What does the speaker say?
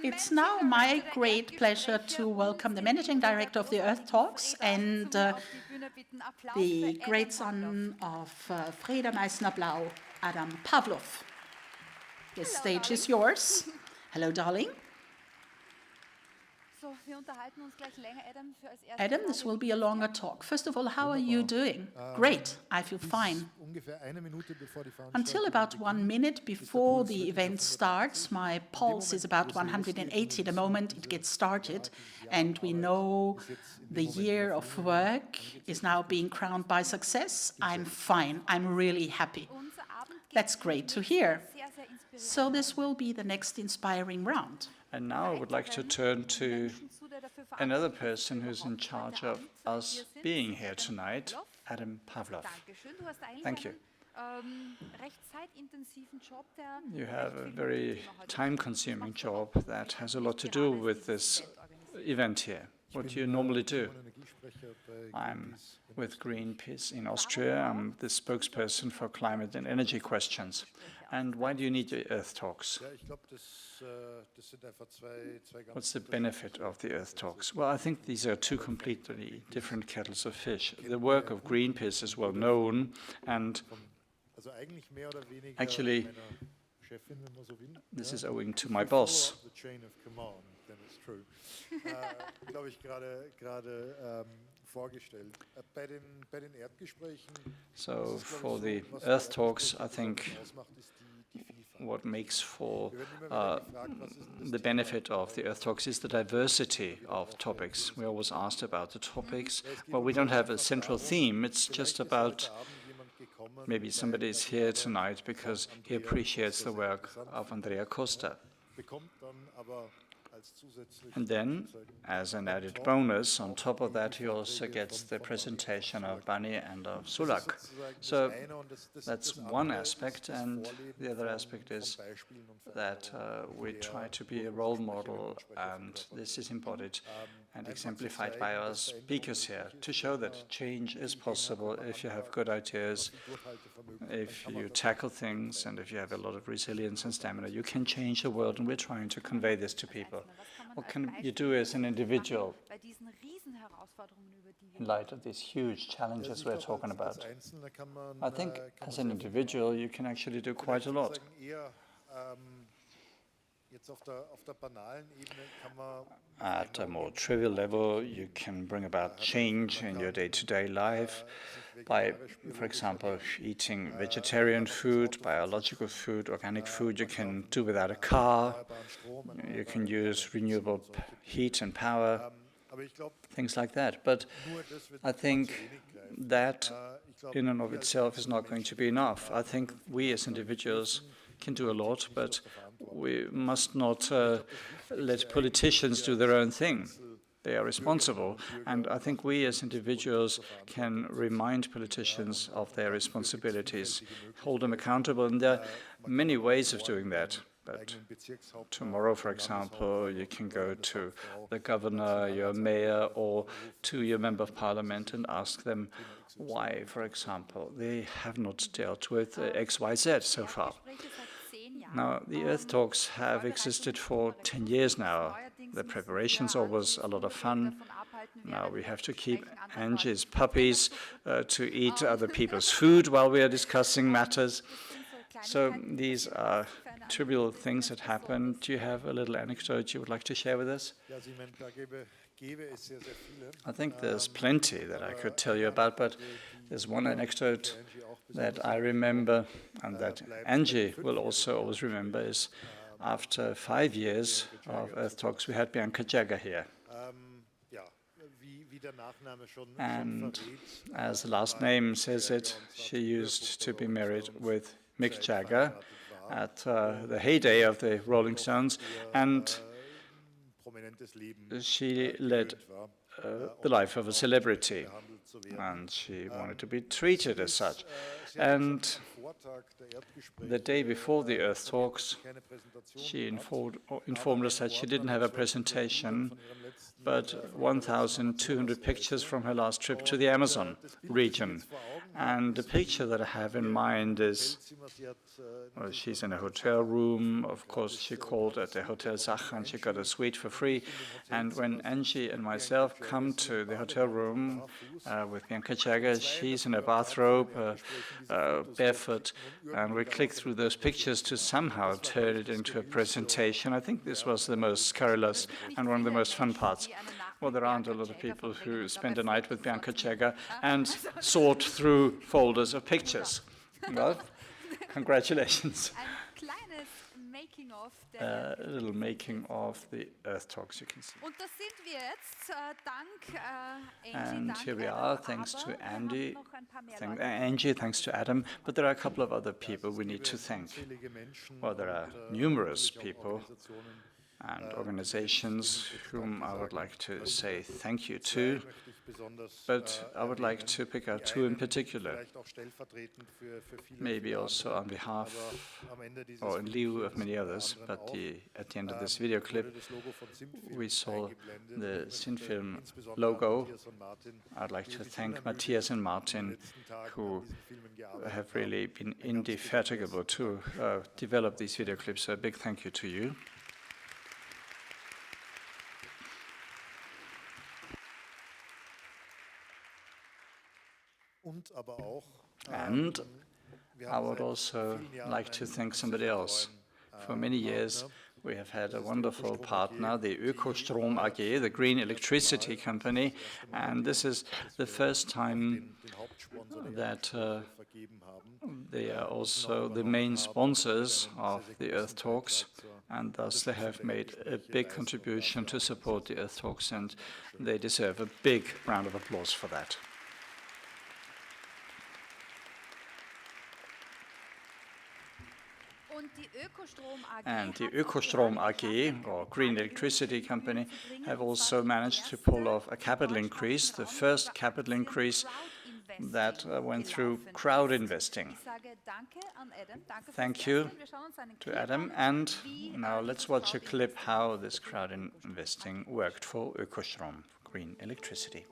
It's now my great pleasure to welcome the Managing Director of the EARTHtalks and the great son of Freda Meissner-Blau, Adam Pawoff. The stage is yours. Hello, darling. Adam, this will be a longer talk. First of all, how are you doing? Great, I feel fine. Until about 1 minute before the event starts, my pulse is about 180 the moment it gets started, and we know the year of work is now being crowned by success. I'm fine, I'm really happy. That's great to hear. So this will be the next inspiring round. And now I would like to turn to another person who's in charge of us being here tonight, Adam Pawoff. Thank you. You have a very time-consuming job that has a lot to do with this event here. What do you normally do? I'm with Greenpeace in Austria. I'm the spokesperson for climate and energy questions. And why do you need the EARTHtalks? What's the benefit of the EARTHtalks? Well, I think these are two completely different kettles of fish. The work of Greenpeace is well known, and actually, this is owing to my boss. So for the EARTHtalks, I think what makes for the benefit of the EARTHtalks is the diversity of topics. We always asked about the topics. Well, we don't have a central theme. It's just about maybe somebody is here tonight because he appreciates the work of Andrea Costa. And then, as an added bonus, on top of that, he also gets the presentation of Bani and of Sulak. So that's one aspect, and the other aspect is that we try to be a role model, and this is embodied and exemplified by our speakers here, to show that change is possible if you have good ideas, if you tackle things, and if you have a lot of resilience and stamina. You can change the world, and we're trying to convey this to people. What can you do as an individual in light of these huge challenges we're talking about? I think as an individual, you can actually do quite a lot. At a more trivial level, you can bring about change in your day-to-day life by, for example, eating vegetarian food, biological food, organic food. You can do without a car. You can use renewable heat and power, things like that. But I think that in and of itself is not going to be enough. I think we as individuals can do a lot, but we must not let politicians do their own thing. They are responsible, and I think we as individuals can remind politicians of their responsibilities, hold them accountable, and there are many ways of doing that. But tomorrow, for example, you can go to the governor, your mayor, or to your member of parliament and ask them why, for example, they have not dealt with XYZ so far. Now, the EARTHtalks have existed for 10 years now. The preparation's always a lot of fun. Now we have to keep Angie's puppies to eat other people's food while we are discussing matters. So these are trivial things that happen. Do you have a little anecdote you would like to share with us? I think there's plenty that I could tell you about, but there's one anecdote that I remember and that Angie will also always remember is after 5 years of EARTHtalks, we had Bianca Jagger here. And as the last name says it, she used to be married with Mick Jagger at the heyday of the Rolling Stones, and she led the life of a celebrity, and she wanted to be treated as such. And the day before the EARTHtalks, she informed us that she didn't have a presentation, but 1,200 pictures from her last trip to the Amazon region. And the picture that I have in mind is, well, she's in a hotel room. Of course, she called at the Hotel Sacher and she got a suite for free. And when Angie and myself come to the hotel room with Bianca Jagger, she's in a bathrobe, barefoot, and we click through those pictures to somehow turn it into a presentation. I think this was the most scurrilous and one of the most fun parts. Well, there aren't a lot of people who spend a night with Bianca Jagger and sort through folders of pictures. Well, congratulations. A little making of the EARTHtalks, you can see. And here we are, thanks to Angie, thanks to Adam, but there are a couple of other people we need to thank. Well, there are numerous people and organizations whom I would like to say thank you to, but I would like to pick out two in particular, maybe also on behalf or in lieu of many others, but at the end of this video clip we saw the Sinfilm logo. I'd like to thank Matthias and Martin, who have really been indefatigable to develop these video clips, so a big thank you to you. And I would also like to thank somebody else. For many years, we have had a wonderful partner, the Ökostrom AG, the green electricity company, and this is the first time that they are also the main sponsors of the EARTHtalks, and thus they have made a big contribution to support the EARTHtalks, and they deserve a big round of applause for that. And the Ökostrom AG, or Green Electricity Company, have also managed to pull off a capital increase, the first capital increase that went through crowd investing. Thank you to Adam. And now let's watch a clip how this crowd investing worked for Ökostrom, green electricity.